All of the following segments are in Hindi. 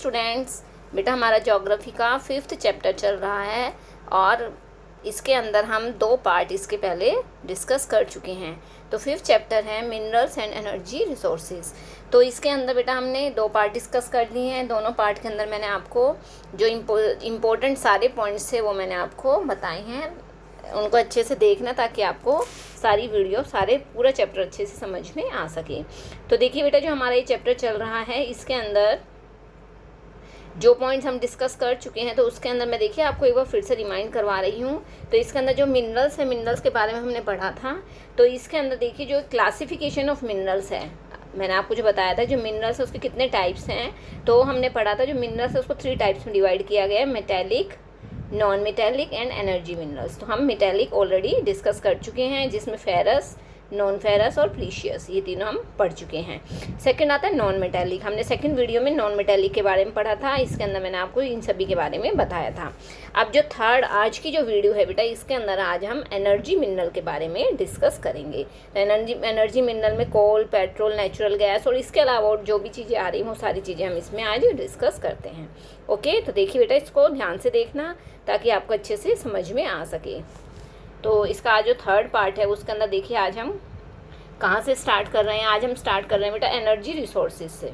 स्टूडेंट्स, बेटा हमारा ज्योग्राफी का 5th चैप्टर चल रहा है और इसके अंदर हम 2 पार्ट इसके पहले डिस्कस कर चुके हैं। तो 5th चैप्टर है मिनरल्स एंड एनर्जी रिसोर्सेज। तो इसके अंदर बेटा हमने 2 पार्ट डिस्कस कर लिए हैं। दोनों पार्ट के अंदर मैंने आपको जो इम्पोर्टेंट सारे पॉइंट्स थे वो मैंने आपको बताए हैं। उनको अच्छे से देखना ताकि आपको सारी वीडियो पूरा चैप्टर अच्छे से समझ में आ सके। तो देखिए बेटा, जो हमारा ये चैप्टर चल रहा है इसके अंदर जो पॉइंट्स हम डिस्कस कर चुके हैं, तो उसके अंदर मैं देखिए आपको एक बार फिर से रिमाइंड करवा रही हूँ। तो इसके अंदर जो मिनरल्स है, मिनरल्स के बारे में हमने पढ़ा था। तो इसके अंदर देखिए जो क्लासिफिकेशन ऑफ मिनरल्स है, मैंने आपको जो बताया था जो मिनरल्स है उसके कितने टाइप्स हैं। तो हमने पढ़ा था जो मिनरल्स है उसको 3 टाइप्स में डिवाइड किया गया है, metallic, non metallic and energy minerals. तो हम मेटेलिक ऑलरेडी डिस्कस कर चुके हैं, जिसमें फेरस, नॉन फेरस और प्रीशियस, ये तीनों हम पढ़ चुके हैं। सेकंड आता है नॉन मेटेलिक। हमने सेकंड वीडियो में नॉन मेटेलिक के बारे में पढ़ा था, इसके अंदर मैंने आपको इन सभी के बारे में बताया था। अब जो थर्ड आज की जो वीडियो है बेटा, इसके अंदर आज हम एनर्जी मिनरल के बारे में डिस्कस करेंगे। तो एनर्जी मिनरल में कोल, पेट्रोल, नेचुरल गैस और इसके अलावा और जो भी चीज़ें आ रही हैं वो सारी चीज़ें हम इसमें आज डिस्कस करते हैं। ओके, तो देखिए बेटा, इसको ध्यान से देखना ताकि आपको अच्छे से समझ में आ सके। तो इसका आज जो थर्ड पार्ट है उसके अंदर देखिए आज हम कहाँ से स्टार्ट कर रहे हैं। आज हम स्टार्ट कर रहे हैं बेटा एनर्जी रिसोर्सेज से।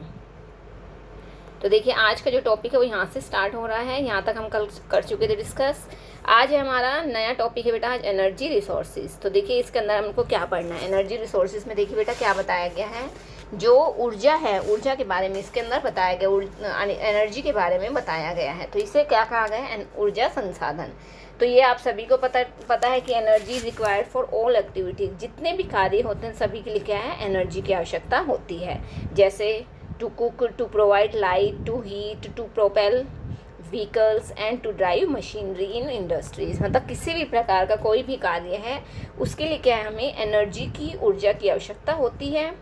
तो देखिए आज का जो टॉपिक है वो यहाँ से स्टार्ट हो रहा है। यहाँ तक हम कल कर चुके थे डिस्कस। आज है हमारा नया टॉपिक है बेटा आज एनर्जी रिसोर्सेज। तो देखिए इसके अंदर हमको क्या पढ़ना है। एनर्जी रिसोर्सेज में देखिए बेटा क्या बताया गया है, जो ऊर्जा है, ऊर्जा के बारे में इसके अंदर बताया गया, एनर्जी के बारे में बताया गया है। तो इसे क्या कहा गया है, ऊर्जा संसाधन। तो ये आप सभी को पता है कि energy is required for all activities. जितने भी कार्य होते हैं सभी के लिए क्या है, एनर्जी की आवश्यकता होती है। जैसे to cook, to provide light, to heat, to propel vehicles and to drive machinery in industries. मतलब किसी भी प्रकार का कोई भी कार्य है उसके लिए क्या है, हमें एनर्जी की, ऊर्जा की आवश्यकता होती है।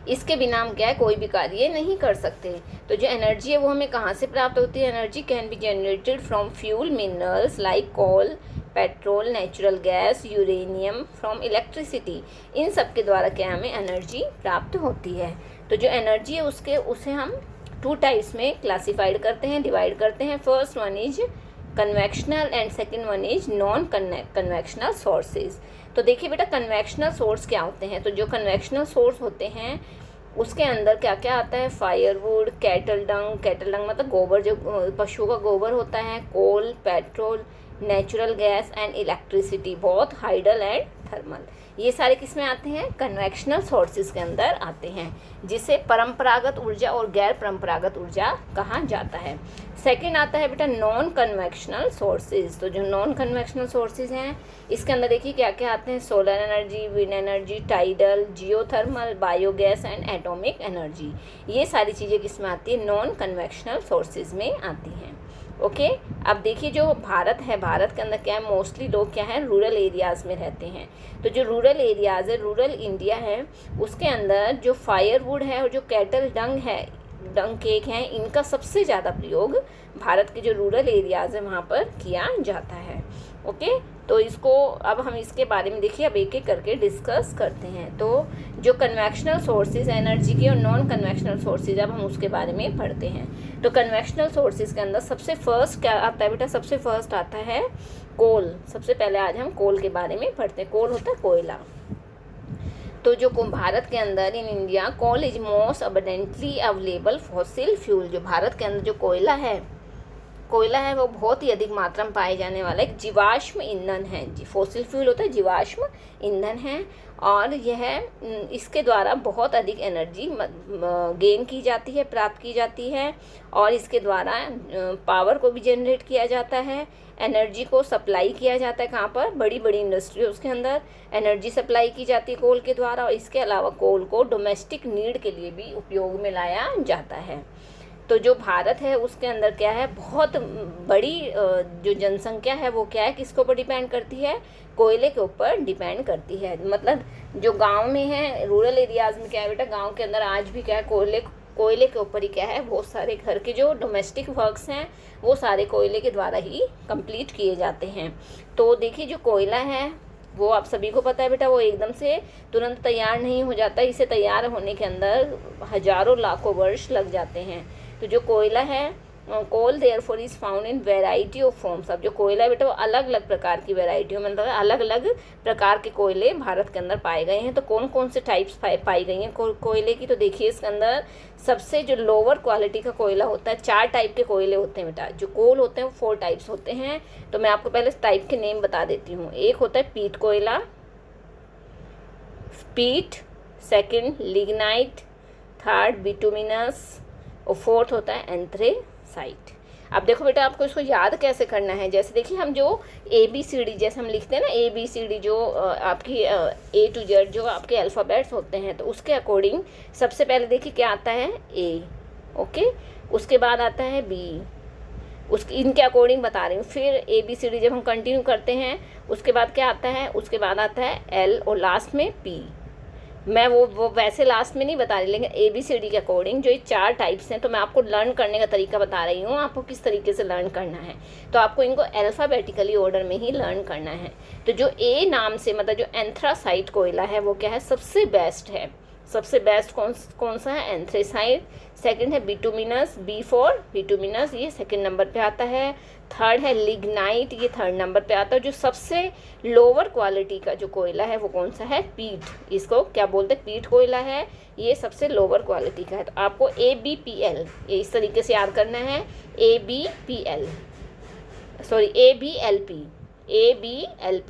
इसके बिना हम क्या है, कोई भी कार्य नहीं कर सकते। तो जो एनर्जी है वो हमें कहाँ से प्राप्त होती है। Energy can be generated from fuel minerals like coal, petrol, natural gas, uranium, from electricity. इन सब के द्वारा क्या हमें एनर्जी प्राप्त होती है। तो जो एनर्जी है उसे हम 2 टाइप्स में क्लासिफाइड करते हैं, डिवाइड करते हैं। First one is convectional and second one is non convectional sources. तो देखिए बेटा कन्वेक्शनल सोर्स क्या होते हैं। तो जो कन्वेक्शनल सोर्स होते हैं उसके अंदर क्या क्या आता है, फायरवुड, कैटल डंग मतलब गोबर, जो पशुओं का गोबर होता है, coal, petrol, natural gas and electricity, both hydel and thermal. ये सारे किस में आते हैं, कन्वेक्शनल सोर्सेज के अंदर आते हैं, जिसे परंपरागत ऊर्जा और गैर परंपरागत ऊर्जा कहा जाता है। सेकंड आता है बेटा नॉन कन्वेक्शनल सोर्सेज। तो जो नॉन कन्वेक्शनल सोर्सेज हैं इसके अंदर देखिए क्या क्या आते हैं, solar energy, wind energy, tidal, geothermal, biogas and atomic energy. ये सारी चीज़ें किस में आती है, नॉन कन्वेक्शनल सोर्सेज में आती हैं। ओके, अब देखिए जो भारत है, भारत के अंदर क्या है, मोस्टली लोग क्या है, रूरल एरियाज़ में रहते हैं। तो जो रूरल एरियाज़ है, रूरल इंडिया है, उसके अंदर जो फायरवुड है और जो कैटल डंग केक हैं, इनका सबसे ज़्यादा प्रयोग भारत के जो रूरल एरियाज़ है वहाँ पर किया जाता है। ओके, तो इसको अब हम इसके बारे में देखिए अब एक एक करके डिस्कस करते हैं। तो जो कन्वेक्शनल सोर्सेज एनर्जी के और नॉन कन्वेक्शनल सोर्सेज, अब हम उसके बारे में पढ़ते हैं। तो कन्वेक्शनल सोर्सेज के अंदर सबसे फर्स्ट क्या आता है बेटा, सबसे फर्स्ट आता है कोल। सबसे पहले आज हम कोल के बारे में पढ़ते हैं। कोल होता है कोयला। तो जो भारत के अंदर in India coal is most abundantly available fossil fuel. जो भारत के अंदर जो कोयला है वो बहुत ही अधिक मात्रा में पाए जाने वाला एक जीवाश्म ईंधन है। फॉसिल फ्यूल होता है जीवाश्म ईंधन है, और यह इसके द्वारा बहुत अधिक एनर्जी गेन की जाती है, प्राप्त की जाती है, और इसके द्वारा पावर को भी जनरेट किया जाता है, एनर्जी को सप्लाई किया जाता है। कहाँ पर, बड़ी बड़ी इंडस्ट्रीज के अंदर एनर्जी सप्लाई की जाती है कोल के द्वारा। और इसके अलावा कोल को डोमेस्टिक नीड के लिए भी उपयोग में लाया जाता है। तो जो भारत है उसके अंदर क्या है, बहुत बड़ी जो जनसंख्या है वो क्या है, किसके ऊपर डिपेंड करती है, कोयले के ऊपर डिपेंड करती है। मतलब जो गांव में है, रूरल एरियाज़ में क्या है बेटा, गांव के अंदर आज भी क्या है, कोयले के ऊपर ही क्या है, बहुत सारे घर के जो डोमेस्टिक वर्क्स हैं वो सारे कोयले के द्वारा ही कंप्लीट किए जाते हैं। तो देखिए जो कोयला है वो आप सभी को पता है बेटा, वो एकदम से तुरंत तैयार नहीं हो जाता। इसे तैयार होने के अंदर हजारों लाखों वर्ष लग जाते हैं। तो जो कोयला है, coal therefore is found in variety of forms. अब जो कोयला है बेटा वो अलग अलग प्रकार की वेराइटियों में, मतलब अलग अलग प्रकार के कोयले भारत के अंदर पाए गए हैं। तो कौन कौन से टाइप्स पाई गई हैं कोयले की, तो देखिए इसके अंदर सबसे जो लोअर क्वालिटी का कोयला होता है, 4 टाइप के कोयले होते हैं बेटा। जो कोल होते हैं वो 4 टाइप्स होते हैं। तो मैं आपको पहले टाइप के नेम बता देती हूँ। एक होता है पीट कोयला, पीट, सेकंड लिग्नाइट, थर्ड बिटुमिनस और फोर्थ होता है एंथ्रेसाइट। अब देखो बेटा आपको इसको याद कैसे करना है। जैसे देखिए हम जो ABCD जैसे हम लिखते हैं ना, ABCD जो आपकी A to Z जो आपके अल्फ़ाबेट्स होते हैं, तो उसके अकॉर्डिंग सबसे पहले देखिए क्या आता है A, ओके, उसके बाद आता है B, इनके अकॉर्डिंग बता रही हूँ। फिर ABCD जब हम कंटिन्यू करते हैं उसके बाद क्या आता है, उसके बाद आता है L और लास्ट में P। मैं वो वैसे लास्ट में नहीं बता रही, लेकिन ABCD के अकॉर्डिंग जो ये 4 टाइप्स हैं, तो मैं आपको लर्न करने का तरीका बता रही हूँ, आपको किस तरीके से लर्न करना है। तो आपको इनको अल्फ़ाबेटिकली ऑर्डर में ही लर्न करना है। तो जो A नाम से, मतलब जो एंथ्रासाइट कोयला है वो क्या है, सबसे बेस्ट है। सबसे बेस्ट कौन सा है, एंथ्रेसाइट। सेकंड है बिटुमिनस, B फॉर बिटुमिनस, ये सेकंड नंबर पे आता है। थर्ड है लिग्नाइट, ये थर्ड नंबर पे आता है। जो सबसे लोअर क्वालिटी का जो कोयला है वो कौन सा है, पीट। इसको क्या बोलते हैं, पीट कोयला है, ये सबसे लोअर क्वालिटी का है। तो आपको ABPL ये इस तरीके से याद करना है, ABLP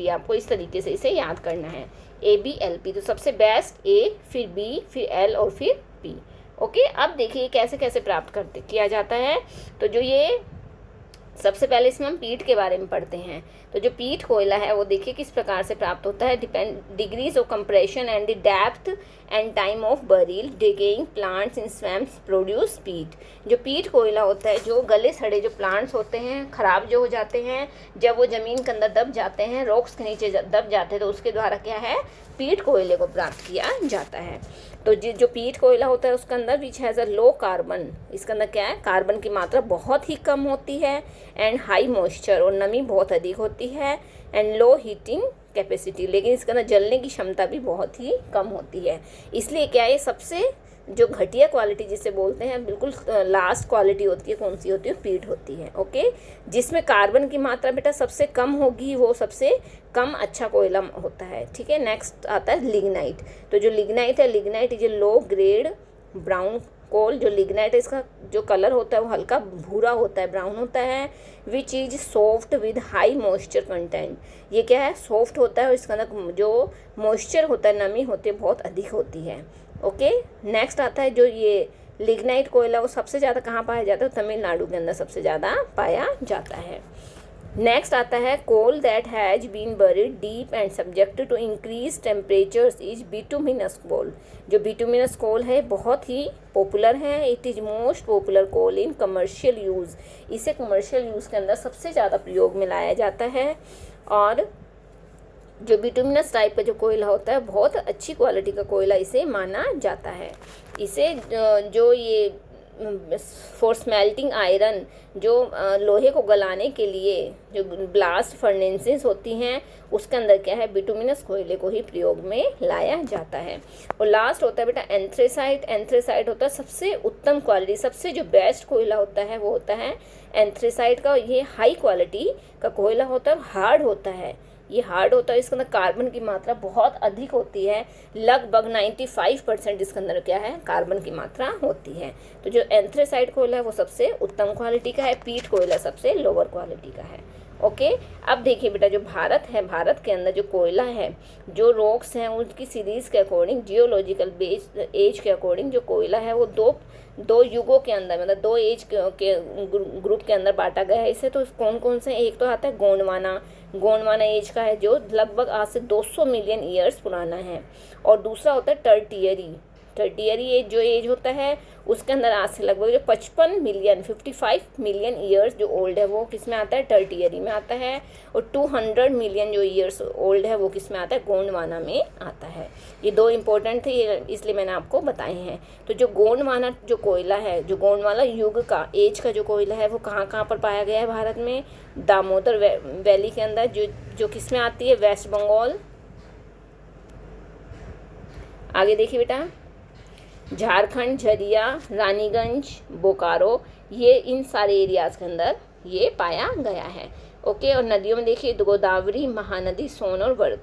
आपको इस तरीके से इसे याद करना है, ABLP। तो सबसे बेस्ट A, फिर B, फिर L और फिर P, ओके। अब देखिए कैसे कैसे प्राप्त किया जाता है। तो जो ये सबसे पहले इसमें हम पीट के बारे में पढ़ते हैं। तो जो पीट कोयला है वो देखिए किस प्रकार से प्राप्त होता है। Degrees of compression and the depth and time of burial decaying plants in swamps produce peat. जो पीट कोयला होता है, जो गले सड़े जो प्लांट्स होते हैं, ख़राब जो हो जाते हैं, जब वो ज़मीन के अंदर दब जाते हैं, रॉक्स के नीचे दब जाते हैं, तो उसके द्वारा क्या है, पीट कोयले को प्राप्त किया जाता है। तो जो पीट कोयला होता है उसके अंदर which has a low carbon, इसके अंदर क्या है, कार्बन की मात्रा बहुत ही कम होती है, एंड हाई मॉइस्चर, और नमी बहुत अधिक होती है, एंड लो हीटिंग कैपेसिटी, लेकिन इसके अंदर जलने की क्षमता भी बहुत ही कम होती है। इसलिए क्या है, सबसे जो घटिया क्वालिटी जिसे बोलते हैं, बिल्कुल लास्ट क्वालिटी होती है, कौन सी होती है, पीट होती है, ओके। जिसमें कार्बन की मात्रा बेटा सबसे कम होगी, वो सबसे कम अच्छा कोयला होता है, ठीक है। नेक्स्ट आता है लिग्नाइट। तो जो लिग्नाइट है, lignite is a low grade brown coal. जो लिग्नाइट है इसका जो कलर होता है वो हल्का भूरा होता है, ब्राउन होता है। Which is soft with high moisture content, ये क्या है, सॉफ्ट होता है और इसके अंदर जो मॉइस्चर होता है, नमी होती है, बहुत अधिक होती है, ओके। नेक्स्ट आता है जो ये लिग्नाइट कोयला, वो सबसे ज़्यादा कहाँ पाया जाता है, तमिलनाडु के अंदर सबसे ज़्यादा पाया जाता है। नेक्स्ट आता है coal that has been buried deep and subjected to increase temperatures is bituminous coal. जो बिटुमिनस कोल है बहुत ही पॉपुलर है, it is most popular coal in commercial use. इसे कमर्शियल यूज़ के अंदर सबसे ज़्यादा प्रयोग में लाया जाता है। और जो बिटुमिनस टाइप का जो कोयला होता है, बहुत अच्छी क्वालिटी का कोयला इसे माना जाता है। इसे जो ये फॉर स्मेल्टिंग आयरन, जो लोहे को गलाने के लिए जो ब्लास्ट फर्नेसेस होती हैं, उसके अंदर क्या है, बिटुमिनस कोयले को ही प्रयोग में लाया जाता है। और लास्ट होता है बेटा एंथ्रेसाइट। एंथ्रेसाइट होता है सबसे उत्तम क्वालिटी, सबसे जो बेस्ट कोयला होता है वो होता है एंथ्रेसाइट का। ये हाई क्वालिटी का कोयला होता है, हार्ड होता है, ये हार्ड होता है, इसके अंदर कार्बन की मात्रा बहुत अधिक होती है, लगभग 95% इसके अंदर क्या है, कार्बन की मात्रा होती है। तो जो एंथ्रेसाइट कोयला है वो सबसे उत्तम क्वालिटी का है, पीट कोयला सबसे लोअर क्वालिटी का है, ओके। अब देखिए बेटा जो भारत है, भारत के अंदर जो कोयला है, जो रॉक्स हैं उनकी सीरीज़ के अकॉर्डिंग, जियोलॉजिकल एज के अकॉर्डिंग जो कोयला है वो दो युगों के अंदर, मतलब 2 एज के ग्रुप के अंदर बांटा गया है इसे। तो कौन कौन से, एक तो आता है गोंडवाना एज का है, जो लगभग आज से 200 मिलियन ईयर्स पुराना है। और दूसरा होता है टर्टियरी एज, जो एज होता है उसके अंदर आज से लगभग जो 55 मिलियन ईयर्स जो ओल्ड है, वो किस में आता है, टर्टियरी में आता है। और 200 मिलियन जो ईयर्स ओल्ड है वो किस में आता है, गोंडवाना में आता है। ये 2 इंपॉर्टेंट थे, इसलिए मैंने आपको बताए हैं। तो जो गोंडवाना जो कोयला है, जो गोंडवाना युग का एज का जो कोयला है, वो कहाँ कहाँ पर पाया गया है भारत में, दामोदर वैली के अंदर, जो किस में आती है, वेस्ट बंगाल। आगे देखिए बेटा, झारखंड, झरिया, रानीगंज, बोकारो, ये इन सारे एरियाज़ के अंदर ये पाया गया है। ओके, और नदियों में देखिए गोदावरी, महानदी, सोन और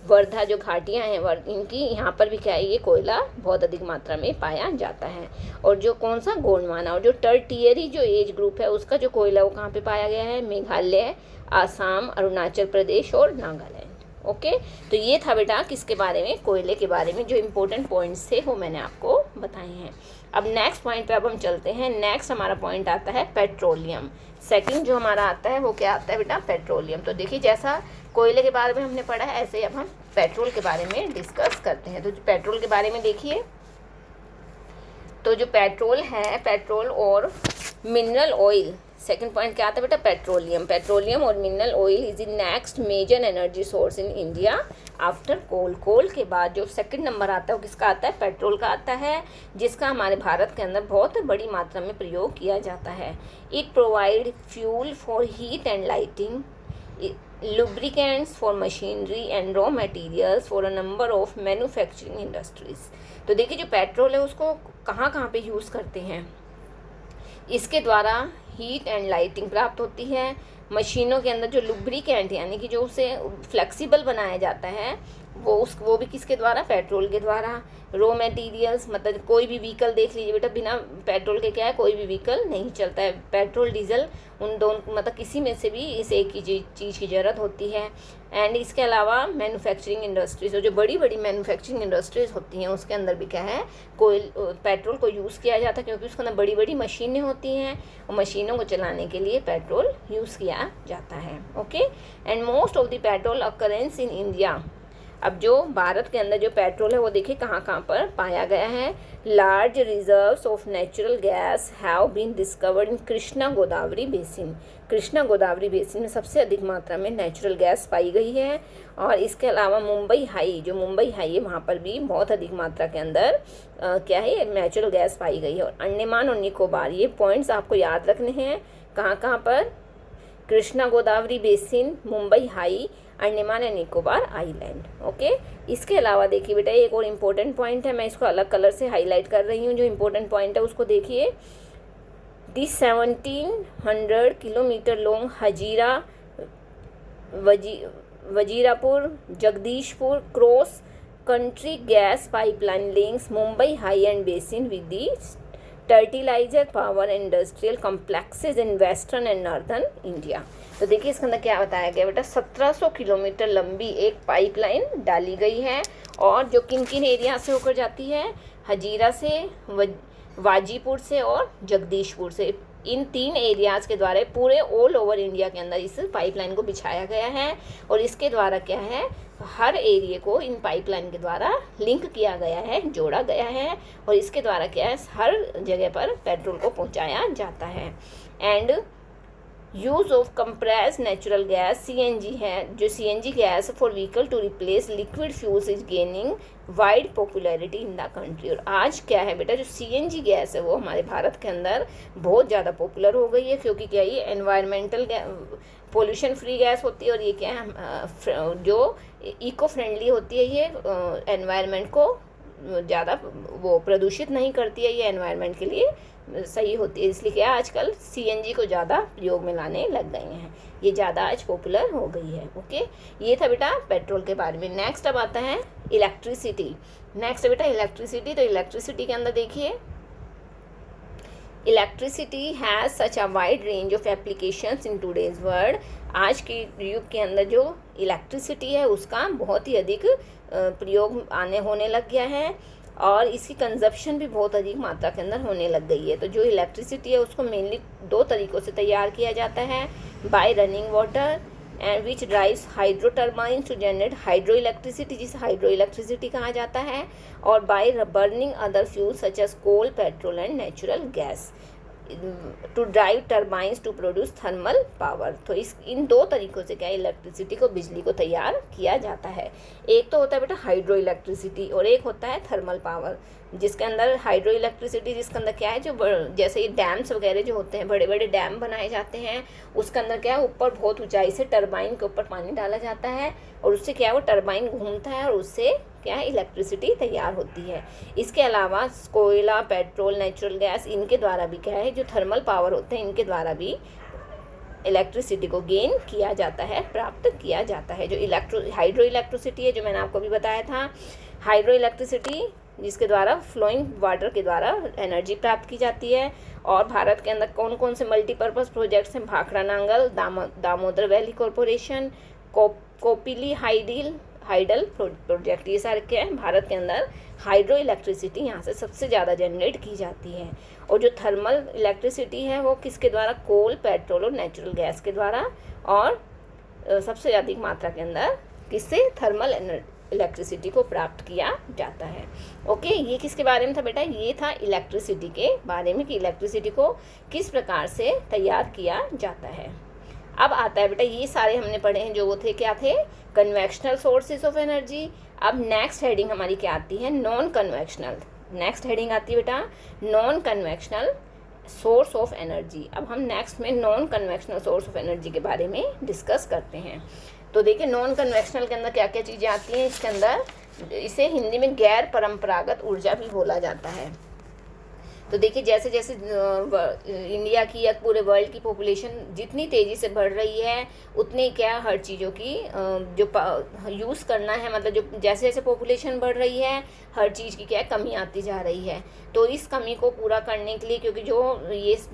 वर्धा जो घाटियाँ हैं इनकी यहाँ पर भी क्या है, ये कोयला बहुत अधिक मात्रा में पाया जाता है। और जो कौन सा गोंडवाना और जो टर्टियरी जो एज ग्रुप है उसका जो कोयला वो कहाँ पे पाया गया है, मेघालय, आसाम, अरुणाचल प्रदेश और नागालैंड। ओके, तो ये था बेटा किसके बारे में, कोयले के बारे में जो इम्पोर्टेंट पॉइंट्स थे वो मैंने आपको बताए हैं। अब नेक्स्ट पॉइंट पे अब हम चलते हैं। नेक्स्ट हमारा पॉइंट आता है पेट्रोलियम। सेकंड जो हमारा आता है वो क्या आता है बेटा, पेट्रोलियम। तो देखिए जैसा कोयले के बारे में हमने पढ़ा है ऐसे ही अब हम पेट्रोल के बारे में डिस्कस करते हैं। तो पेट्रोल के बारे में देखिए, तो जो पेट्रोल है, पेट्रोल और मिनरल ऑयल, सेकंड पॉइंट क्या आता है बेटा, पेट्रोलियम। पेट्रोलियम और mineral oil is the next major energy source in India after coal. Coal के बाद जो सेकंड नंबर आता है वो किसका आता है, पेट्रोल का आता है, जिसका हमारे भारत के अंदर बहुत बड़ी मात्रा में प्रयोग किया जाता है। It provide fuel for heat and lighting, lubricants for machinery and raw materials for a number of manufacturing industries। तो देखिए जो पेट्रोल है उसको कहाँ कहाँ पे यूज़ करते हैं, इसके द्वारा हीट एंड लाइटिंग प्राप्त होती है। मशीनों के अंदर जो लुब्रिकेंट यानी कि जो उसे फ्लेक्सिबल बनाया जाता है वो भी किसके द्वारा, पेट्रोल के द्वारा। रॉ मटेरियल्स मतलब कोई भी व्हीकल देख लीजिए बेटा, बिना पेट्रोल के क्या है, कोई भी व्हीकल नहीं चलता है। पेट्रोल डीजल उन दोनों मतलब किसी में से भी इस एक ही चीज़ की ज़रूरत होती है। एंड इसके अलावा मैन्युफैक्चरिंग इंडस्ट्रीज, जो बड़ी बड़ी मैन्युफैक्चरिंग इंडस्ट्रीज होती हैं उसके अंदर भी क्या है, पेट्रोल को यूज़ किया जाता है, क्योंकि उसके अंदर बड़ी बड़ी मशीनें होती हैं और मशीनों को चलाने के लिए पेट्रोल यूज़ किया जाता है। Okay, and most of the petrol occurrence in India. अब जो भारत के अंदर जो पेट्रोल है वो देखिए कहाँ कहाँ पर पाया गया है। Large reserves of natural gas have been discovered in Krishna Godavari basin. Krishna Godavari basin में सबसे अधिक मात्रा में नेचुरल गैस पाई गई है। और इसके अलावा मुंबई हाई, जो मुंबई हाई है वहाँ पर भी बहुत अधिक मात्रा के अंदर क्या है, नेचुरल गैस पाई गई है। और अंडमान और निकोबार, ये पॉइंट्स आपको याद रखने हैं, कहाँ कहाँ पर, Krishna Godavari basin, Mumbai high, Andaman and Nicobar island. Okay, इसके अलावा देखिए बेटा एक और इम्पोर्टेंट पॉइंट है, मैं इसको अलग कलर से हाईलाइट कर रही हूँ। जो इम्पोर्टेंट पॉइंट है उसको देखिए, the 1700 kilometre long Hazira Wazirapur Jagdishpur cross country gas pipeline links Mumbai high and Bassein with the fertiliser power industrial complexes in western and northern India. तो देखिए इसके अंदर क्या बताया गया बेटा, 1700 किलोमीटर लंबी एक पाइपलाइन डाली गई है और जो किन किन एरिया से होकर जाती है, हजीरा से, वाजीपुर से और जगदीशपुर से। इन 3 एरियाज़ के द्वारा पूरे ऑल ओवर इंडिया के अंदर इस पाइपलाइन को बिछाया गया है और इसके द्वारा क्या है, हर एरिया को इन पाइपलाइन के द्वारा लिंक किया गया है, जोड़ा गया है और इसके द्वारा क्या है, हर जगह पर पेट्रोल को पहुंचाया जाता है। And use of compressed natural gas CNG है, जो CNG gas for vehicle to replace liquid fuels is gaining wide popularity in the country. और आज क्या है बेटा, जो सीएनजी गैस है वो हमारे भारत के अंदर बहुत ज़्यादा पॉपुलर हो गई है, क्योंकि क्या ये एनवायरमेंटल पोल्यूशन फ्री गैस होती है और ये क्या है, जो इको फ्रेंडली होती है, ये एनवायरनमेंट को ज़्यादा वो प्रदूषित नहीं करती है, ये एनवायरनमेंट के लिए सही होती है। इसलिए क्या आजकल सीएनजी को ज़्यादा प्रयोग में लाने लग गए हैं, ये ज़्यादा आज पॉपुलर हो गई है। ओके, ये था बेटा पेट्रोल के बारे में। नेक्स्ट अब आता है इलेक्ट्रिसिटी। नेक्स्ट है बेटा इलेक्ट्रिसिटी। तो इलेक्ट्रिसिटी के अंदर देखिए, electricity has such a wide range of applications in today's world. आज के युग के अंदर जो इलेक्ट्रिसिटी है उसका बहुत ही अधिक प्रयोग होने लग गया है और इसकी कंजप्शन भी बहुत अधिक मात्रा के अंदर होने लग गई है। तो जो इलेक्ट्रिसिटी है उसको मेनली 2 तरीक़ों से तैयार किया जाता है, by running water and which drives hydro turbines to generate hydro electricity, जिसे हाइड्रो इलेक्ट्रिसिटी कहा जाता है, और by burning other fuel such as coal, petrol and natural gas to drive turbines to produce thermal power. तो इन 2 तरीक़ों से क्या है, इलेक्ट्रिसिटी को, बिजली को तैयार किया जाता है। एक तो होता है बेटा हाइड्रो इलेक्ट्रिसिटी और एक होता है थर्मल पावर, जिसके अंदर हाइड्रो इलेक्ट्रिसिटी जिसके अंदर क्या है, जो जैसे ये डैम्स वगैरह जो होते हैं, बड़े बड़े डैम बनाए जाते हैं, उसके अंदर क्या है, ऊपर बहुत ऊंचाई से टरबाइन के ऊपर पानी डाला जाता है और उससे क्या है, वो टरबाइन घूमता है और उससे क्या है, इलेक्ट्रिसिटी तैयार होती है। इसके अलावा कोयला, पेट्रोल, नेचुरल गैस, इनके द्वारा भी क्या है, जो थर्मल पावर होते हैं, इनके द्वारा भी इलेक्ट्रिसिटी को गेन किया जाता है, प्राप्त किया जाता है। जो हाइड्रो इलेक्ट्रिसिटी है, जो मैंने आपको भी बताया था, हाइड्रो इलेक्ट्रिसिटी जिसके द्वारा फ्लोइंग वाटर के द्वारा एनर्जी प्राप्त की जाती है। और भारत के अंदर कौन कौन से मल्टीपर्पज़ प्रोजेक्ट्स हैं, Bhakra Nangal, Damodar valley corporation, Kopili hydel project, ये सारे क्या है, भारत के अंदर हाइड्रो इलेक्ट्रिसिटी यहाँ से सबसे ज़्यादा जनरेट की जाती है। और जो थर्मल इलेक्ट्रिसिटी है वो किसके द्वारा, कोल, पेट्रोल और नेचुरल गैस के द्वारा, और सबसे अधिक मात्रा के अंदर किससे, थर्मल इलेक्ट्रिसिटी को प्राप्त किया जाता है। ओके, ये किसके बारे में था बेटा, ये था इलेक्ट्रिसिटी के बारे में कि इलेक्ट्रिसिटी को किस प्रकार से तैयार किया जाता है। अब आता है बेटा, ये सारे हमने पढ़े हैं, जो वो थे क्या थे, कन्वेक्शनल सोर्सेज ऑफ एनर्जी। अब नेक्स्ट हेडिंग हमारी क्या आती है, नॉन कन्वेक्शनल। नेक्स्ट हेडिंग आती है बेटा non convectional source of energy. अब हम नेक्स्ट में non convectional source of energy के बारे में डिस्कस करते हैं। तो देखिए नॉन कन्वेक्शनल के अंदर क्या क्या चीज़ें आती हैं। इसके अंदर इसे हिंदी में गैर परंपरागत ऊर्जा भी बोला जाता है। तो देखिए जैसे जैसे इंडिया की या पूरे वर्ल्ड की पॉपुलेशन जितनी तेज़ी से बढ़ रही है, उतनी क्या हर चीज़ों की जो यूज़ करना है, मतलब जो जैसे जैसे पॉपुलेशन बढ़ रही है, हर चीज़ की क्या कमी आती जा रही है। तो इस कमी को पूरा करने के लिए, क्योंकि जो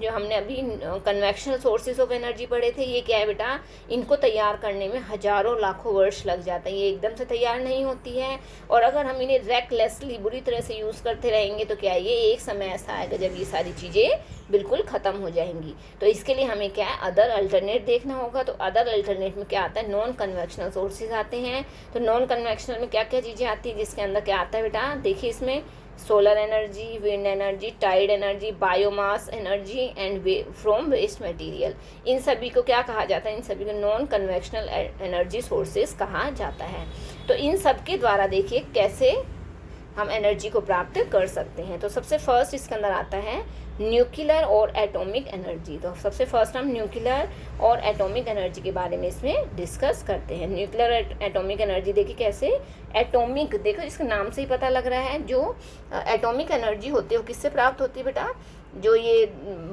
हमने अभी कन्वेक्शनल सोर्सेज ऑफ एनर्जी पढ़े थे, ये क्या है बेटा, इनको तैयार करने में हज़ारों लाखों वर्ष लग जाते हैं। ये एकदम से तैयार नहीं होती है, और अगर हम इन्हें रेकलेसली बुरी तरह से यूज़ करते रहेंगे तो क्या है, ये एक समय ऐसा आएगा जब ये सारी चीज़ें बिल्कुल ख़त्म हो जाएंगी। तो इसके लिए हमें क्या है, अदर अल्टरनेट देखना होगा। तो अदर अल्टरनेट में क्या आता है, नॉन कन्वेक्शनल सोर्सेज आते हैं। तो नॉन कन्वेक्शनल में क्या क्या चीज़ें आती है, जिसके अंदर क्या आता है बेटा, देखिए इसमें solar energy, wind energy, tide energy, biomass energy and from waste material, इन सभी को क्या कहा जाता है, इन सभी को नॉन कन्वेक्शनल एनर्जी सोर्सेज कहा जाता है। तो इन सब के द्वारा देखिए कैसे हम एनर्जी को प्राप्त कर सकते हैं। तो सबसे फर्स्ट इसके अंदर आता है न्यूक्लियर और एटॉमिक एनर्जी। तो सबसे फर्स्ट हम न्यूक्लियर और एटॉमिक एनर्जी के बारे में इसमें डिस्कस करते हैं। न्यूक्लियर एटॉमिक एनर्जी देखिए कैसे, एटॉमिक देखो इसके नाम से ही पता लग रहा है, जो एटॉमिक एनर्जी होती है वो किससे प्राप्त होती है बेटा, जो ये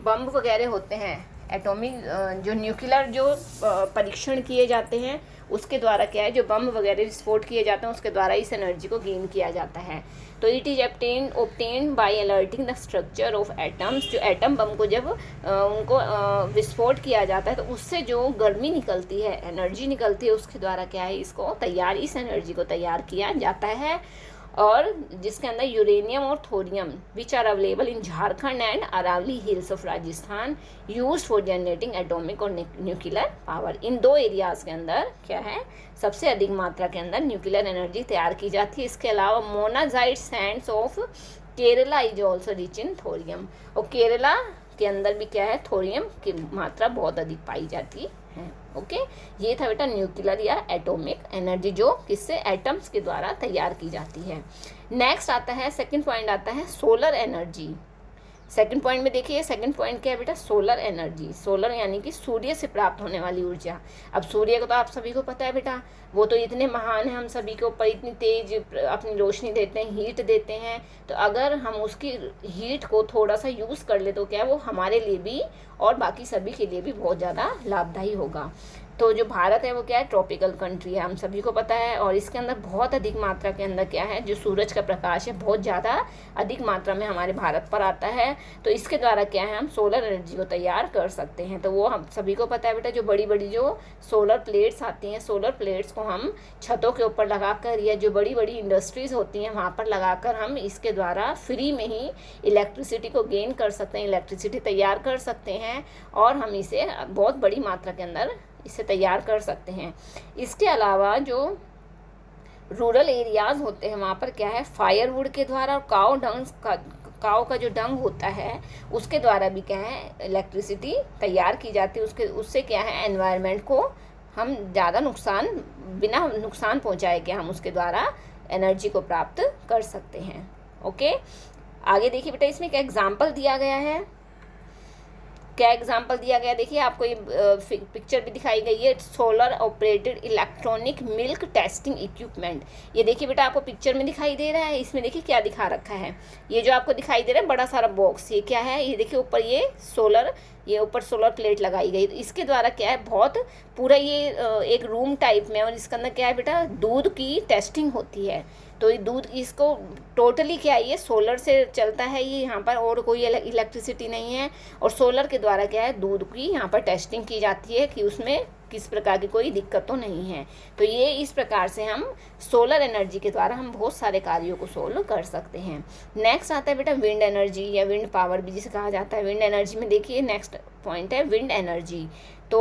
बम वगैरह होते हैं, एटॉमिक जो न्यूक्लियर जो परीक्षण किए जाते हैं उसके द्वारा क्या है, जो बम वगैरह विस्फोट किए जाते हैं उसके द्वारा इस एनर्जी को गेन किया जाता है। तो it is obtained by alerting the structure of atoms. जो एटम बम को जब उनको विस्फोट किया जाता है तो उससे जो गर्मी निकलती है, एनर्जी निकलती है, उसके द्वारा क्या है, इस एनर्जी को तैयार किया जाता है। और जिसके अंदर यूरेनियम और thorium which are available in Jharkhand and Aravalli hills of Rajasthan used for generating atomic और न्यूक्लियर पावर। इन दो एरियाज़ के अंदर क्या है, सबसे अधिक मात्रा के अंदर न्यूक्लियर एनर्जी तैयार की जाती है। इसके अलावा monazite Sands of Kerala is also rich in thorium. और केरला के अंदर भी क्या है, थोरियम की मात्रा बहुत अधिक पाई जाती है। ओके, ये था बेटा न्यूक्लियर या एटॉमिक एनर्जी, जो किससे, एटम्स के द्वारा तैयार की जाती है। नेक्स्ट आता है, सेकंड पॉइंट आता है सोलर एनर्जी। सेकंड पॉइंट में देखिए, सेकंड पॉइंट क्या है बेटा, सोलर एनर्जी। सोलर यानी कि सूर्य से प्राप्त होने वाली ऊर्जा। अब सूर्य को तो आप सभी को पता है बेटा, वो तो इतने महान हैं, हम सभी के ऊपर इतनी तेज अपनी रोशनी देते हैं, हीट देते हैं। तो अगर हम उसकी हीट को थोड़ा सा यूज़ कर ले तो क्या है, वो हमारे लिए भी और बाकी सभी के लिए भी बहुत ज़्यादा लाभदायी होगा। तो जो भारत है वो क्या है, ट्रॉपिकल कंट्री है, हम सभी को पता है। और इसके अंदर बहुत अधिक मात्रा के अंदर क्या है, जो सूरज का प्रकाश है बहुत ज़्यादा अधिक मात्रा में हमारे भारत पर आता है। तो इसके द्वारा क्या है, हम सोलर एनर्जी को तैयार कर सकते हैं। तो वो हम सभी को पता है बेटा, जो बड़ी बड़ी जो सोलर प्लेट्स आती हैं, सोलर प्लेट्स को हम छतों के ऊपर लगाकर या जो बड़ी बड़ी इंडस्ट्रीज़ होती हैं वहाँ पर लगाकर हम इसके द्वारा फ्री में ही इलेक्ट्रिसिटी को गेन कर सकते हैं, इलेक्ट्रिसिटी तैयार कर सकते हैं, और हम इसे बहुत बड़ी मात्रा के अंदर इसे तैयार कर सकते हैं। इसके अलावा जो रूरल एरियाज़ होते हैं वहाँ पर क्या है, फायरवुड के द्वारा और काव का जो डंग होता है उसके द्वारा भी क्या है, इलेक्ट्रिसिटी तैयार की जाती है। उससे क्या है, एनवायरनमेंट को हम ज़्यादा बिना नुकसान पहुँचाए के हम उसके द्वारा एनर्जी को प्राप्त कर सकते हैं। ओके, आगे देखिए बेटा, इसमें क्या एग्जाम्पल दिया गया है। क्या एग्जाम्पल दिया गया, देखिए आपको ये पिक्चर भी दिखाई गई है, solar operated electronic milk testing equipment. ये देखिए बेटा आपको पिक्चर में दिखाई दे रहा है, इसमें देखिए क्या दिखा रखा है, ये जो आपको दिखाई दे रहा है बड़ा सारा बॉक्स, ये क्या है, ये देखिए ऊपर ये ऊपर सोलर प्लेट लगाई गई। तो इसके द्वारा क्या है, बहुत पूरा ये एक रूम टाइप में, और इसके अंदर क्या है बेटा, दूध की टेस्टिंग होती है। तो ये दूध, इसको टोटली क्या है, ये सोलर से चलता है ये यहाँ पर, और कोई इलेक्ट्रिसिटी नहीं है, और सोलर के द्वारा क्या है, दूध की यहाँ पर टेस्टिंग की जाती है कि उसमें किस प्रकार की कोई दिक्कत तो नहीं है। तो ये इस प्रकार से हम सोलर एनर्जी के द्वारा हम बहुत सारे कार्यों को सोल्व कर सकते हैं। नेक्स्ट आता है बेटा विंड एनर्जी या विंड पावर भी जिसे कहा जाता है। विंड एनर्जी में देखिए नेक्स्ट पॉइंट है विंड एनर्जी। तो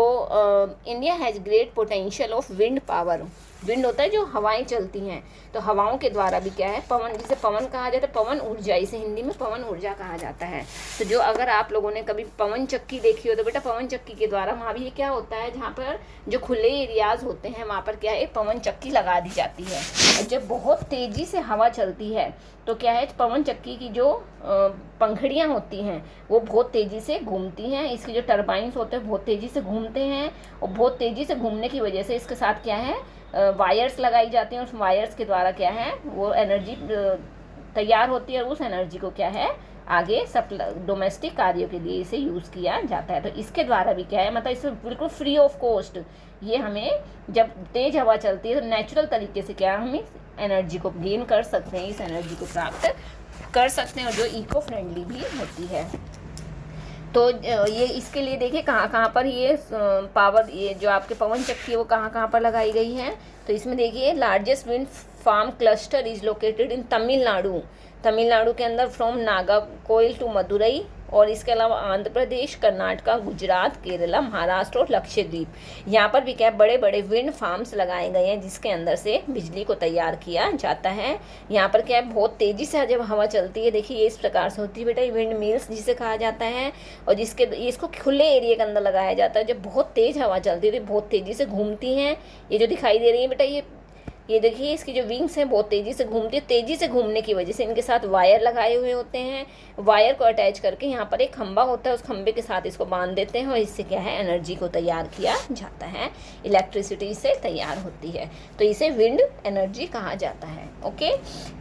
India has great potential of wind power. Wind होता है जो हवाएं चलती हैं, तो हवाओं के द्वारा भी क्या है, पवन, जिसे पवन कहा जाता है, पवन ऊर्जा, इसे हिंदी में पवन ऊर्जा कहा जाता है। तो जो अगर आप लोगों ने कभी पवन चक्की देखी हो तो बेटा पवन चक्की के द्वारा वहाँ भी क्या होता है, जहाँ पर जो खुले एरियाज होते हैं वहाँ पर क्या है, पवन चक्की लगा दी जाती है। और जब बहुत तेज़ी से हवा चलती है तो क्या है, पवन चक्की की जो पंखड़ियाँ होती हैं वो बहुत तेज़ी से घूमती हैं, इसके जो टरबाइंस होते हैं बहुत तेज़ी से घूमते हैं, और बहुत तेज़ी से घूमने की वजह से इसके साथ क्या है, वायर्स लगाई जाती हैं, उस वायर्स के द्वारा क्या है वो एनर्जी तैयार होती है, और उस एनर्जी को क्या है आगे डोमेस्टिक कार्यों के लिए इसे यूज़ किया जाता है। तो इसके द्वारा भी क्या है, मतलब इसमें बिल्कुल फ्री ऑफ कॉस्ट ये हमें, जब तेज़ हवा चलती है तो नेचुरल तरीके से क्या हम इस एनर्जी को गेन कर सकते हैं, इस एनर्जी को प्राप्त कर सकते हैं, और जो इको फ्रेंडली भी होती है। तो ये इसके लिए देखिए कहाँ पर ये पावर, ये जो आपके पवन चक्की है वो कहाँ पर लगाई गई है। तो इसमें देखिए largest wind farm cluster is located in Tamil Nadu के अंदर फ्रॉम नागरकोइल टू मदुरई, और इसके अलावा आंध्र प्रदेश, कर्नाटका, गुजरात, केरला, महाराष्ट्र और लक्षद्वीप। यहाँ पर भी क्या बड़े बड़े विंड फार्म्स लगाए गए हैं जिसके अंदर से बिजली को तैयार किया जाता है। यहाँ पर क्या है, बहुत तेज़ी से जब हवा चलती है, देखिए ये इस प्रकार से होती है बेटा, विंड मिल्स जिसे कहा जाता है, और इसको खुले एरिया के अंदर लगाया जाता है। जब बहुत तेज़ हवा चलती है तो बहुत तेज़ी से घूमती हैं। ये जो दिखाई दे रही है बेटा, ये देखिए इसकी जो विंग्स हैं बहुत तेज़ी से घूमती है। तेज़ी से घूमने की वजह से इनके साथ वायर लगाए हुए होते हैं, वायर को अटैच करके यहाँ पर एक खंभा होता है, उस खंभे के साथ इसको बांध देते हैं, और इससे क्या है एनर्जी को तैयार किया जाता है, इलेक्ट्रिसिटी से तैयार होती है। तो इसे विंड एनर्जी कहा जाता है। ओके,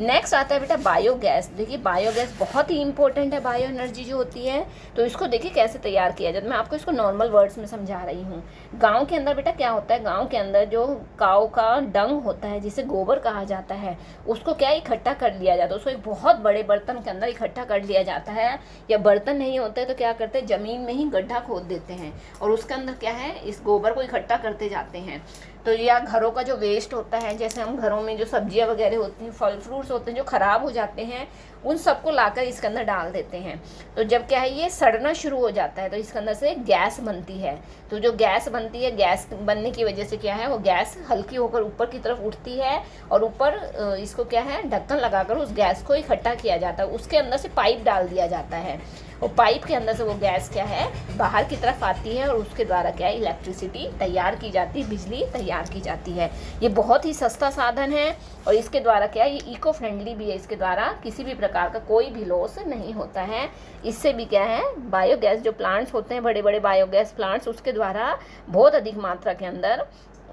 नेक्स्ट आता है बेटा बायोगैस। देखिए बायोगैस बहुत ही इंपॉर्टेंट है, बायो एनर्जी जो होती है। तो इसको देखिए कैसे तैयार किया जाता है, मैं आपको इसको नॉर्मल वर्ड्स में समझा रही हूँ। गाँव के अंदर बेटा क्या होता है, गाँव के अंदर जो काऊ का डंग होता है जिसे गोबर कहा जाता है, उसको क्या इकट्ठा कर लिया जाता है, उसको एक बहुत बड़े बर्तन के अंदर इकट्ठा कर लिया जाता है, या बर्तन नहीं होते हैं तो क्या करते हैं, ज़मीन में ही गड्ढा खोद देते हैं, और उसके अंदर क्या है इस गोबर को इकट्ठा करते जाते हैं। तो या घरों का जो वेस्ट होता है, जैसे हम घरों में जो सब्जियां वगैरह होती हैं, फल फ्रूट्स होते हैं जो ख़राब हो जाते हैं, उन सबको लाकर इसके अंदर डाल देते हैं। तो जब क्या है ये सड़ना शुरू हो जाता है तो इसके अंदर से गैस बनती है। तो जो गैस बनती है, गैस बनने की वजह से क्या है वो गैस हल्की होकर ऊपर की तरफ उठती है, और ऊपर इसको क्या है ढक्कन लगाकर उस गैस को इकट्ठा किया जाता है। उसके अंदर से पाइप डाल दिया जाता है, और पाइप के अंदर से वो गैस क्या है बाहर की तरफ आती है, और उसके द्वारा क्या है इलेक्ट्रिसिटी तैयार की जाती है, बिजली तैयार की जाती है। ये बहुत ही सस्ता साधन है, और इसके द्वारा क्या है ये इको फ्रेंडली भी है, इसके द्वारा किसी भी प्रकार का कोई भी लॉस नहीं होता है। इससे भी क्या है बायोगैस जो प्लांट्स होते हैं, बड़े बड़े बायोगैस प्लांट्स, उसके द्वारा बहुत अधिक मात्रा के अंदर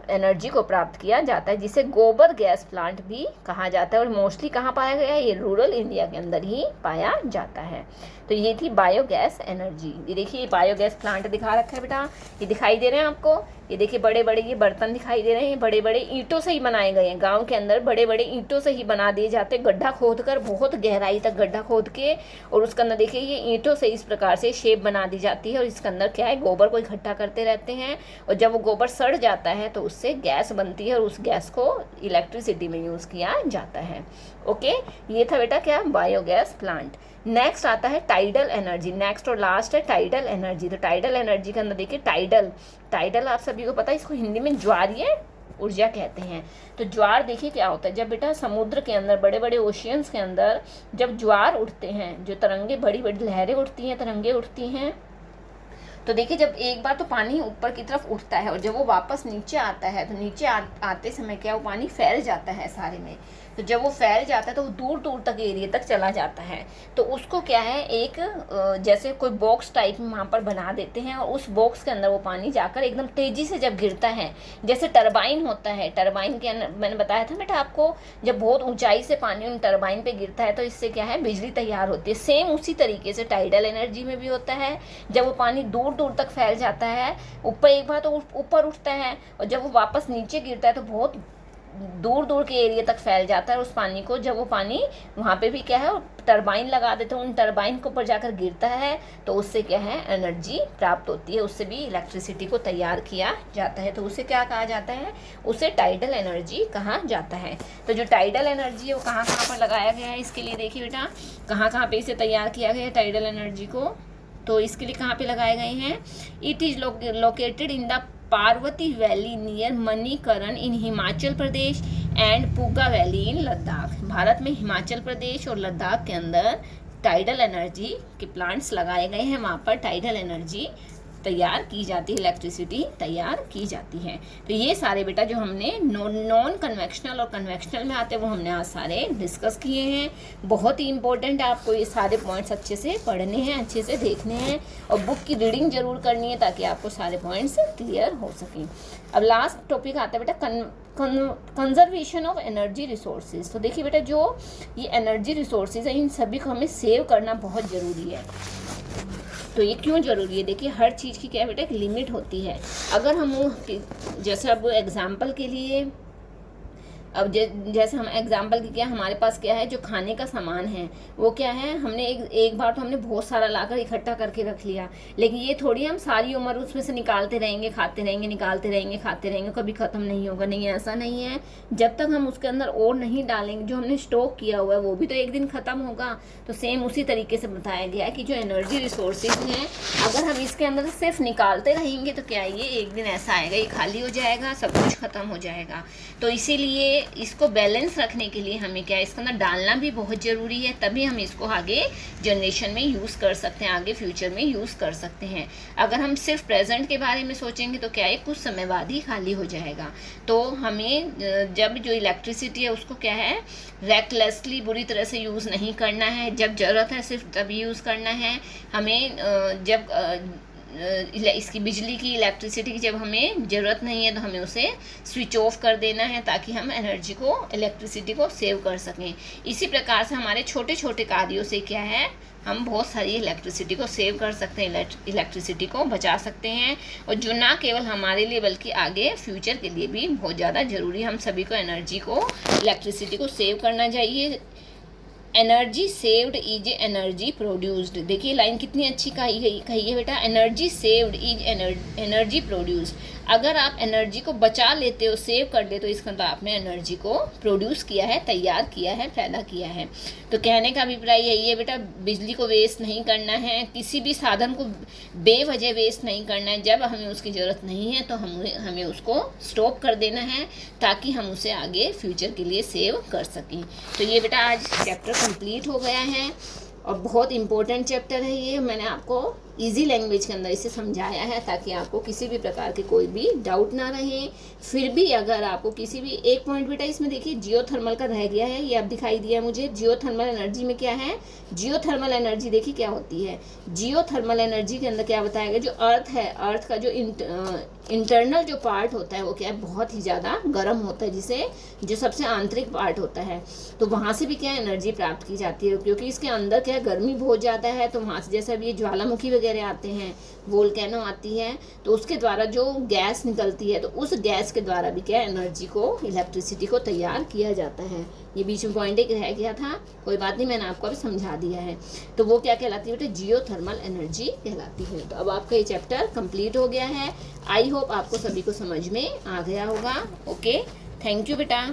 एनर्जी को प्राप्त किया जाता है, जिसे गोबर गैस प्लांट भी कहा जाता है। और मोस्टली कहाँ पाया गया है, ये रूरल इंडिया के अंदर ही पाया जाता है। तो ये थी बायोगैस एनर्जी। ये देखिए बायोगैस प्लांट दिखा रखा है बेटा, ये दिखाई दे रहे हैं आपको, ये देखिए बड़े बड़े ये बर्तन दिखाई दे रहे हैं, बड़े बड़े ईंटों से ही बनाए गए हैं। गांव के अंदर बड़े बड़े ईंटों से ही बना दिए जाते हैं, गड्ढा खोद कर, बहुत गहराई तक गड्ढा खोद के, और उसके अंदर देखिए ये ईंटों से इस प्रकार से शेप बना दी जाती है, और इसके अंदर क्या है गोबर को इकट्ठा करते रहते हैं, और जब वो गोबर सड़ जाता है तो उससे गैस बनती है, और उस गैस को इलेक्ट्रिसिटी में यूज़ किया जाता है। ओके, ये था बेटा क्या बायोगैस प्लांट। नेक्स्ट आता है टाइडल एनर्जी। नेक्स्ट और लास्ट है टाइडल एनर्जी। तो टाइडल एनर्जी के अंदर देखिए टाइडल आप सभी को पता है, इसको हिंदी में ज्वारीय ऊर्जा कहते हैं। तो ज्वार देखिए क्या होता है, जब बेटा समुद्र के अंदर बड़े बड़े ओशियंस के अंदर जब ज्वार उठते हैं, जो तरंगे बड़ी बड़ी लहरें उठती हैं, तरंगे उठती हैं, तो देखिए जब एक बार तो पानी ऊपर की तरफ उठता है और जब वो वापस नीचे आता है तो नीचे आते समय क्या वो पानी फैल जाता है सारे में। तो जब वो फैल जाता है तो वो दूर दूर तक एरिया तक चला जाता है। तो उसको क्या है एक जैसे कोई बॉक्स टाइप में वहाँ पर बना देते हैं और उस बॉक्स के अंदर वो पानी जाकर एकदम तेज़ी से जब गिरता है, जैसे टरबाइन होता है, टरबाइन के अंदर मैंने बताया था बेटा आपको, जब बहुत ऊंचाई से पानी उन टरबाइन पे गिरता है तो इससे क्या है बिजली तैयार होती है। सेम उसी तरीके से टाइडल एनर्जी में भी होता है। जब वो पानी दूर दूर तक फैल जाता है, ऊपर एक बार तो ऊपर उठता है और जब वो वापस नीचे गिरता है तो बहुत दूर दूर के एरिया तक फैल जाता है। उस पानी को जब वो पानी वहाँ पे भी क्या है टरबाइन लगा देते हैं, उन टरबाइन के ऊपर जाकर गिरता है तो उससे क्या है एनर्जी प्राप्त होती है, उससे भी इलेक्ट्रिसिटी को तैयार किया जाता है। तो उसे क्या कहा जाता है, उसे टाइडल एनर्जी कहा जाता है। तो जो टाइडल एनर्जी है वो कहाँ कहाँ पर लगाया गया है, इसके लिए देखिए बेटा कहाँ कहाँ पे इसे तैयार किया गया है टाइडल एनर्जी को। तो इसके लिए कहाँ पे लगाए गए हैं, it is located in the Parvati valley near Manikaran in Himachal Pradesh and Puga valley in Ladakh. Bharat में हिमाचल प्रदेश और लद्दाख के अंदर टाइडल एनर्जी के प्लांट्स लगाए गए हैं, वहाँ पर टाइडल एनर्जी तैयार की जाती है, इलेक्ट्रिसिटी तैयार की जाती है। तो ये सारे बेटा जो हमने नॉन कन्वेक्शनल और कन्वेक्शनल में आते हैं वो हमने आज सारे डिस्कस किए हैं। बहुत ही इंपॉर्टेंट है, आपको ये सारे पॉइंट्स अच्छे से पढ़ने हैं, अच्छे से देखने हैं और बुक की रीडिंग जरूर करनी है ताकि आपको सारे पॉइंट्स क्लियर हो सकें। अब लास्ट टॉपिक आता है बेटा कंजर्वेशन ऑफ एनर्जी रिसोर्सेज। तो देखिए बेटा जो ये एनर्जी रिसोर्सेज है इन सभी को हमें सेव करना बहुत ज़रूरी है। तो ये क्यों ज़रूरी है, देखिए हर चीज़ की क्या है बेटा एक लिमिट होती है। अगर हम जैसे अब एग्जांपल के लिए अब जैसे हम एग्जांपल की क्या हमारे पास क्या है जो खाने का सामान है वो क्या है हमने एक बार तो हमने बहुत सारा लाकर इकट्ठा करके रख लिया, लेकिन ये थोड़ी हम सारी उम्र उसमें से निकालते रहेंगे खाते रहेंगे निकालते रहेंगे खाते रहेंगे, कभी ख़त्म नहीं होगा। नहीं ऐसा नहीं है, जब तक हम उसके अंदर और नहीं डालेंगे जो हमने स्टॉक किया हुआ है वो भी तो एक दिन ख़त्म होगा। तो सेम उसी तरीके से बताया गया है कि जो एनर्जी रिसोर्सेज हैं अगर हम इसके अंदर सिर्फ निकालते रहेंगे तो क्या ये एक दिन ऐसा आएगा ये खाली हो जाएगा, सब कुछ ख़त्म हो जाएगा। तो इसीलिए इसको बैलेंस रखने के लिए हमें क्या है इसके अंदर डालना भी बहुत ज़रूरी है, तभी हम इसको आगे जनरेशन में यूज़ कर सकते हैं, आगे फ्यूचर में यूज़ कर सकते हैं। अगर हम सिर्फ प्रेजेंट के बारे में सोचेंगे तो क्या है कुछ समय बाद ही खाली हो जाएगा। तो हमें जब जो इलेक्ट्रिसिटी है उसको क्या है रेकलेसली बुरी तरह से यूज़ नहीं करना है, जब ज़रूरत है सिर्फ तभी यूज़ करना है। हमें जब इसकी बिजली की इलेक्ट्रिसिटी की जब हमें ज़रूरत नहीं है तो हमें उसे स्विच ऑफ कर देना है ताकि हम एनर्जी को इलेक्ट्रिसिटी को सेव कर सकें। इसी प्रकार से हमारे छोटे छोटे कार्यों से क्या है हम बहुत सारी इलेक्ट्रिसिटी को सेव कर सकते हैं, इलेक्ट्रिसिटी को बचा सकते हैं। और जो ना केवल हमारे लिए बल्कि आगे फ्यूचर के लिए भी बहुत ज़्यादा ज़रूरी है। हम सभी को एनर्जी को इलेक्ट्रिसिटी को सेव करना चाहिए। Energy saved is energy produced, देखिए लाइन कितनी अच्छी कही है बेटा, energy saved is energy produced. अगर आप एनर्जी को बचा लेते हो सेव कर लेते हो इसका मतलब आपने एनर्जी को प्रोड्यूस किया है, तैयार किया है, पैदा किया है। तो कहने का अभिप्राय यही है बेटा बिजली को वेस्ट नहीं करना है, किसी भी साधन को बेवजह वेस्ट नहीं करना है। जब हमें उसकी ज़रूरत नहीं है तो हमें उसको स्टॉप कर देना है ताकि हम उसे आगे फ्यूचर के लिए सेव कर सकें। तो ये बेटा आज चैप्टर कंप्लीट हो गया है और बहुत इम्पोर्टेंट चैप्टर है ये। मैंने आपको इजी लैंग्वेज के अंदर इसे समझाया है ताकि आपको किसी भी प्रकार की कोई भी डाउट ना रहे। फिर भी अगर आपको किसी भी एक पॉइंट बेटा इसमें देखिए जियोथर्मल का रह गया है, ये अब दिखाई दिया मुझे। जियोथर्मल एनर्जी में क्या है, जियोथर्मल एनर्जी देखिए क्या होती है। जियोथर्मल एनर्जी के अंदर क्या बताया गया, जो अर्थ है अर्थ का जो इंटरनल जो पार्ट होता है वो क्या है बहुत ही ज़्यादा गर्म होता है, जिसे जो सबसे आंतरिक पार्ट होता है तो वहाँ से भी क्या एनर्जी प्राप्त की जाती है क्योंकि इसके अंदर क्या गर्मी बहुत ज़्यादा है। तो वहाँ से जैसा भी ये ज्वालामुखी वगैरह आते हैं, वोल्केनो आती है तो उसके द्वारा जो गैस निकलती है तो उस गैस के द्वारा भी क्या एनर्जी को इलेक्ट्रिसिटी को तैयार किया जाता है। ये बीच में पॉइंट एक रह गया था, कोई बात नहीं, मैंने आपको अभी समझा दिया है। तो वो क्या कहलाती है बेटा जियोथर्मल एनर्जी कहलाती है। तो अब आपका ये चैप्टर कंप्लीट हो गया है। आई होप आपको सभी को समझ में आ गया होगा। ओके, थैंक यू बेटा।